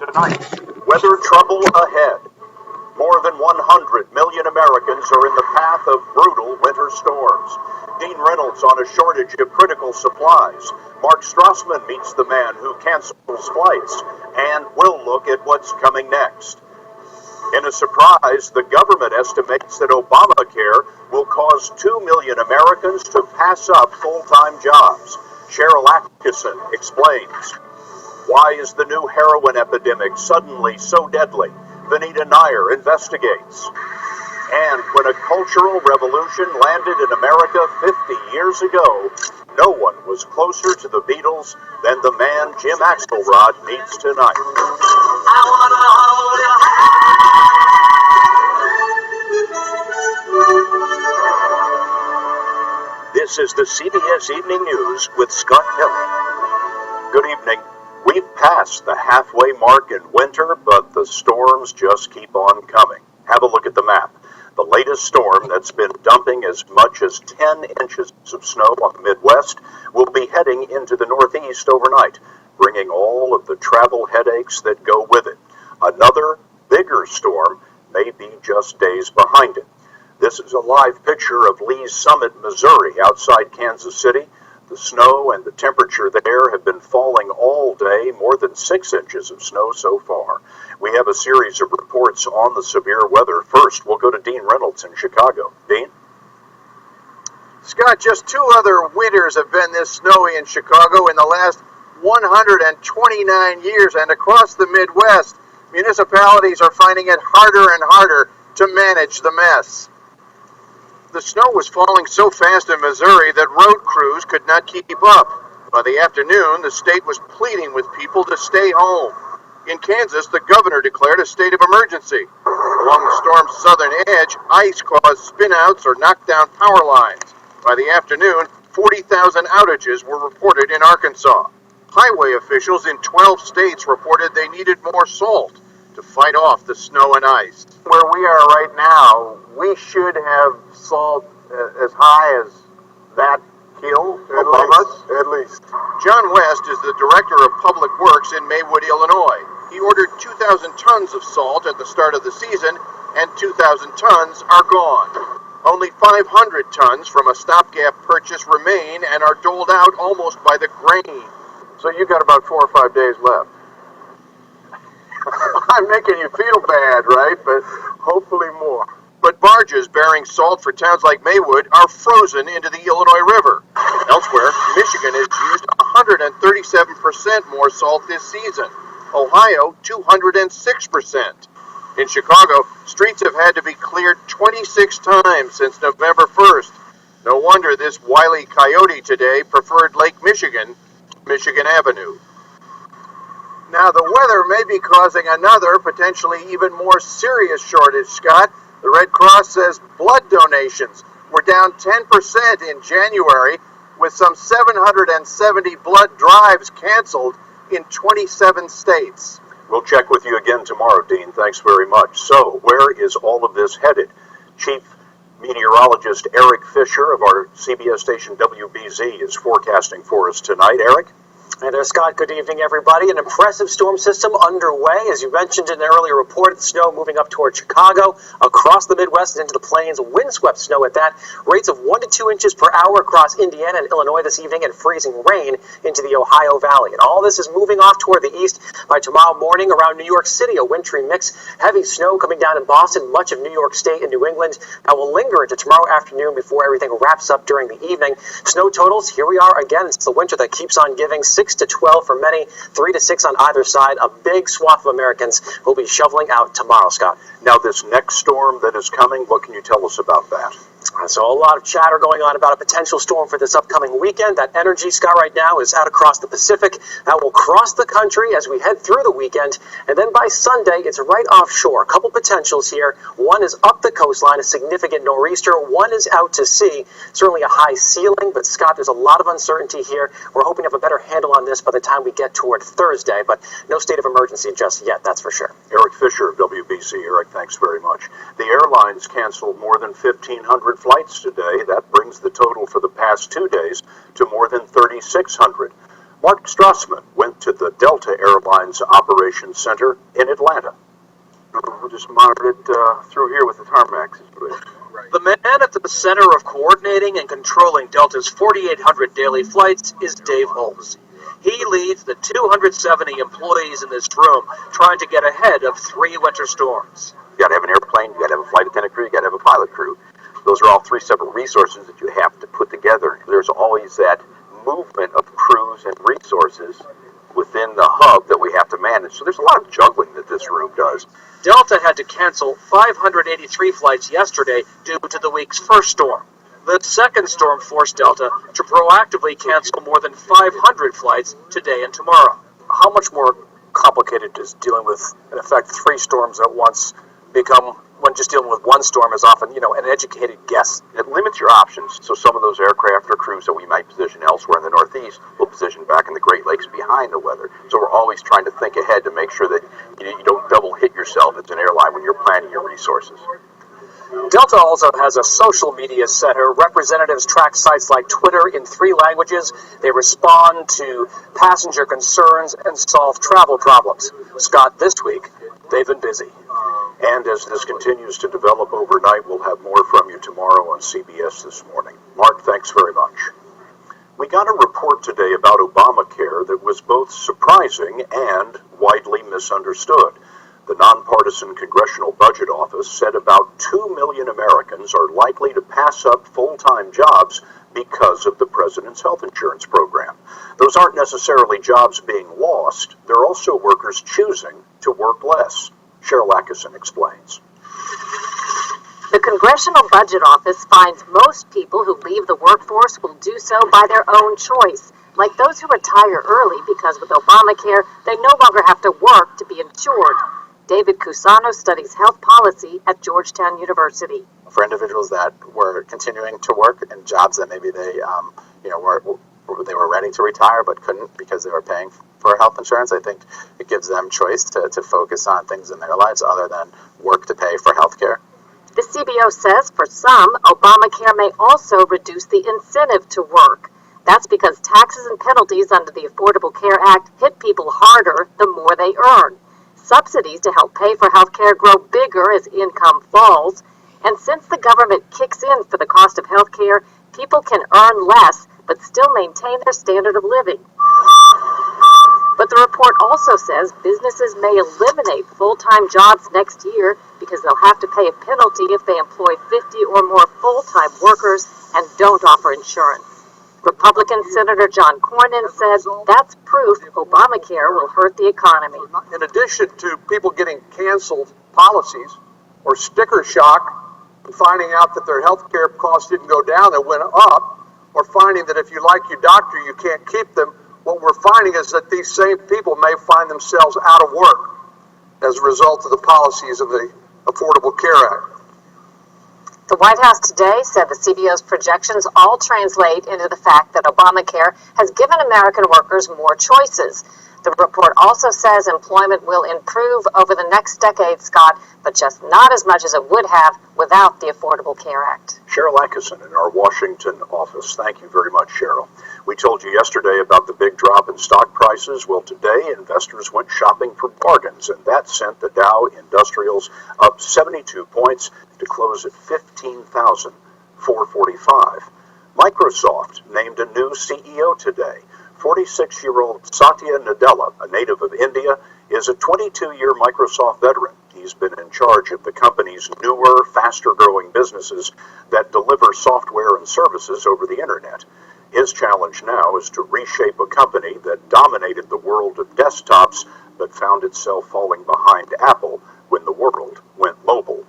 Tonight, weather trouble ahead. More than 100 million Americans are in the path of brutal winter storms. Dean Reynolds on a shortage of critical supplies. Mark Strassman meets the man who cancels flights. And we'll look at what's coming next. In a surprise, the government estimates that Obamacare will cause 2 million Americans to pass up full-time jobs. Cheryl Atkinson explains. Why is the new heroin epidemic suddenly so deadly? Vanita Nair investigates. And when a cultural revolution landed in America 50 years ago, no one was closer to the Beatles than the man Jim Axelrod meets tonight. I wanna hold your hand. This is the CBS Evening News with Scott Kelly. Good evening. We've passed the halfway mark in winter, but the storms just keep on coming. Have a look at the map. The latest storm that's been dumping as much as 10 inches of snow on the Midwest will be heading into the Northeast overnight, bringing all of the travel headaches that go with it. Another bigger storm may be just days behind it. This is a live picture of Lee's Summit, Missouri, outside Kansas City. The snow and the temperature there have been falling all day, more than 6 inches of snow so far. We have a series of reports on the severe weather. First, we'll go to Dean Reynolds in Chicago. Dean? Scott, just 2 other winters have been this snowy in Chicago in the last 129 years, and across the Midwest, municipalities are finding it harder and harder to manage the mess. The snow was falling so fast in Missouri that road crews could not keep up. By the afternoon, the state was pleading with people to stay home. In Kansas, the governor declared a state of emergency. Along the storm's southern edge, ice caused spinouts or knocked down power lines. By the afternoon, 40,000 outages were reported in Arkansas. Highway officials in 12 states reported they needed more salt to fight off the snow and ice. Where we are right now, we should have salt as high as that hill above us. At least. John West is the director of public works in Maywood, Illinois. He ordered 2,000 tons of salt at the start of the season, and 2,000 tons are gone. Only 500 tons from a stopgap purchase remain and are doled out almost by the grain. So you got about 4 or 5 days left. I'm making you feel bad, right? But hopefully more. But barges bearing salt for towns like Maywood are frozen into the Illinois River. Elsewhere, Michigan has used 137% more salt this season. Ohio, 206%. In Chicago, streets have had to be cleared 26 times since November 1st. No wonder this wily coyote today preferred Lake Michigan, Michigan Avenue. Now, the weather may be causing another, potentially even more serious shortage, Scott. The Red Cross says blood donations were down 10% in January, with some 770 blood drives canceled in 27 states. We'll check with you again tomorrow, Dean. Thanks very much. So, where is all of this headed? Chief Meteorologist Eric Fisher of our CBS station WBZ is forecasting for us tonight. Eric? Hey there, Scott. Good evening, everybody. An impressive storm system underway. As you mentioned in an earlier report, the snow moving up toward Chicago, across the Midwest and into the plains, windswept snow at that. Rates of 1 to 2 inches per hour across Indiana and Illinois this evening, and freezing rain into the Ohio Valley. And all this is moving off toward the east. By tomorrow morning, around New York City, a wintry mix. Heavy snow coming down in Boston, much of New York State and New England. That will linger into tomorrow afternoon before everything wraps up during the evening. Snow totals, here we are again. It's the winter that keeps on giving. 6 to 12 for many, 3 to 6 on either side. A big swath of Americans will be shoveling out tomorrow, Scott. Now, this next storm that is coming, what can you tell us about that? So a lot of chatter going on about a potential storm for this upcoming weekend. That energy, Scott, right now is out across the Pacific. That will cross the country as we head through the weekend. And then by Sunday, it's right offshore. A couple potentials here. One is up the coastline, a significant nor'easter. One is out to sea. Certainly a high ceiling, but Scott, there's a lot of uncertainty here. We're hoping to have a better handle on this by the time we get toward Thursday, but no state of emergency just yet, that's for sure. Eric Fisher of WBC. Eric, thanks very much. The airlines canceled more than 1,500 flights today. That brings the total for the past 2 days to more than 3,600. Mark Strassman went to the Delta Airlines Operations Center in Atlanta. We'll just monitor it through here with the tarmac situation. The man at the center of coordinating and controlling Delta's 4,800 daily flights is Dave Holtz. He leads the 270 employees in this room trying to get ahead of 3 winter storms. You gotta have an airplane, you gotta have a flight attendant crew, you gotta have a pilot crew. Those are all 3 separate resources that you have to put together. There's always that movement of crews and resources within the hub that we have to manage. So there's a lot of juggling that this room does. Delta had to cancel 583 flights yesterday due to the week's first storm. The second storm forced Delta to proactively cancel more than 500 flights today and tomorrow. How much more complicated does dealing with, in effect, 3 storms at once become when just dealing with one storm is often, an educated guess? It limits your options. So some of those aircraft or crews that we might position elsewhere in the Northeast will position back in the Great Lakes behind the weather. So we're always trying to think ahead to make sure that you don't double hit yourself as an airline when you're planning your resources. Delta also has a social media center. Representatives track sites like Twitter in 3 languages. They respond to passenger concerns and solve travel problems. Scott, this week, they've been busy. And as this continues to develop overnight, we'll have more from you tomorrow on CBS This Morning. Mark, thanks very much. We got a report today about Obamacare that was both surprising and widely misunderstood. The nonpartisan Congressional Budget Office said about 2 million Americans are likely to pass up full-time jobs because of the president's health insurance program. Those aren't necessarily jobs being lost. They're also workers choosing to work less. Cheryl Atkinson explains. The Congressional Budget Office finds most people who leave the workforce will do so by their own choice, like those who retire early because with Obamacare, they no longer have to work to be insured. David Cusano studies health policy at Georgetown University. For individuals that were continuing to work in jobs that maybe they were ready to retire but couldn't because they were paying for health insurance, I think it gives them choice to focus on things in their lives other than work to pay for health care. The CBO says for some, Obamacare may also reduce the incentive to work. That's because taxes and penalties under the Affordable Care Act hit people harder the more they earn. Subsidies to help pay for health care grow bigger as income falls. And since the government kicks in for the cost of health care, people can earn less but still maintain their standard of living. But the report also says businesses may eliminate full-time jobs next year because they'll have to pay a penalty if they employ 50 or more full-time workers and don't offer insurance. Republican Senator John Cornyn said that's proof Obamacare will hurt the economy. In addition to people getting canceled policies or sticker shock and finding out that their health care costs didn't go down, they went up, or finding that if you like your doctor, you can't keep them, what we're finding is that these same people may find themselves out of work as a result of the policies of the Affordable Care Act. The White House today said the CBO's projections all translate into the fact that Obamacare has given American workers more choices. The report also says employment will improve over the next decade, Scott, but just not as much as it would have without the Affordable Care Act. Cheryl Atkinson in our Washington office. Thank you very much, Cheryl. We told you yesterday about the big drop in stock prices. Well, today investors went shopping for bargains, and that sent the Dow Industrials up 72 points to close at 15,445. Microsoft named a new CEO today. 46-year-old Satya Nadella, a native of India, is a 22-year Microsoft veteran. He's been in charge of the company's newer, faster-growing businesses that deliver software and services over the internet. His challenge now is to reshape a company that dominated the world of desktops but found itself falling behind Apple when the world went mobile.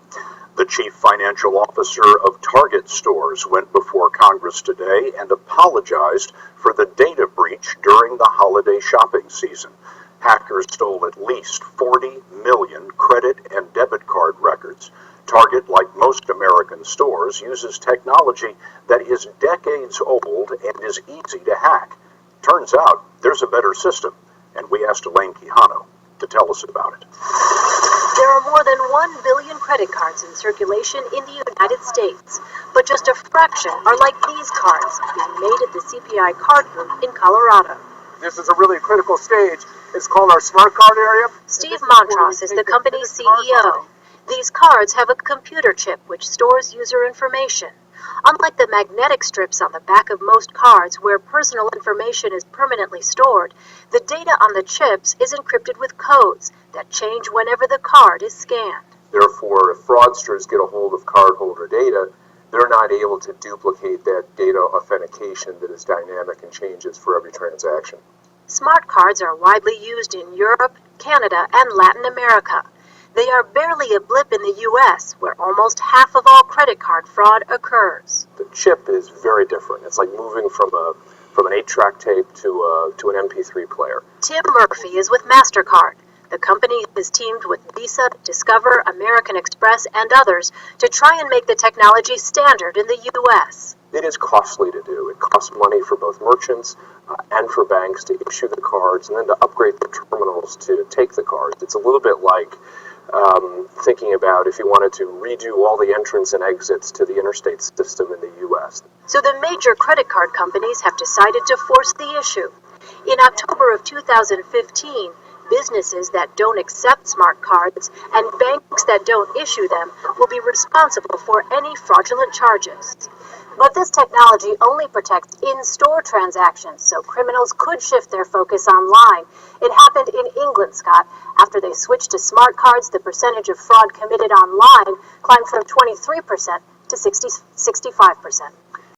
The chief financial officer of Target stores went before Congress today and apologized for the data breach during the holiday shopping season. Hackers stole at least 40 million credit and debit card records. Target, like most American stores, uses technology that is decades old and is easy to hack. Turns out there's a better system, and we asked Elaine Quijano to tell us about it. There are more than 1 billion credit cards in circulation in the United States, but just a fraction are like these cards being made at the CPI card room in Colorado. this is a really critical stage. It's called our smart card area. Steve Montross is the company's CEO. These cards have a computer chip which stores user information. Unlike the magnetic strips on the back of most cards where personal information is permanently stored, the data on the chips is encrypted with codes that change whenever the card is scanned. Therefore, if fraudsters get a hold of cardholder data, they're not able to duplicate that data authentication that is dynamic and changes for every transaction. Smart cards are widely used in Europe, Canada, and Latin America. They are barely a blip in the U.S., where almost half of all credit card fraud occurs. The chip is very different. It's like moving from an 8-track tape to an MP3 player. Tim Murphy is with MasterCard. The company has teamed with Visa, Discover, American Express, and others to try and make the technology standard in the U.S. It is costly to do. It costs money for both merchants and for banks to issue the cards and then to upgrade the terminals to take the cards. It's a little bit like thinking about if you wanted to redo all the entrance and exits to the interstate system in the U.S. So the major credit card companies have decided to force the issue. In October of 2015, businesses that don't accept smart cards and banks that don't issue them will be responsible for any fraudulent charges. But this technology only protects in-store transactions, so criminals could shift their focus online. It happened in England, Scott. After they switched to smart cards, the percentage of fraud committed online climbed from 23% to 65%.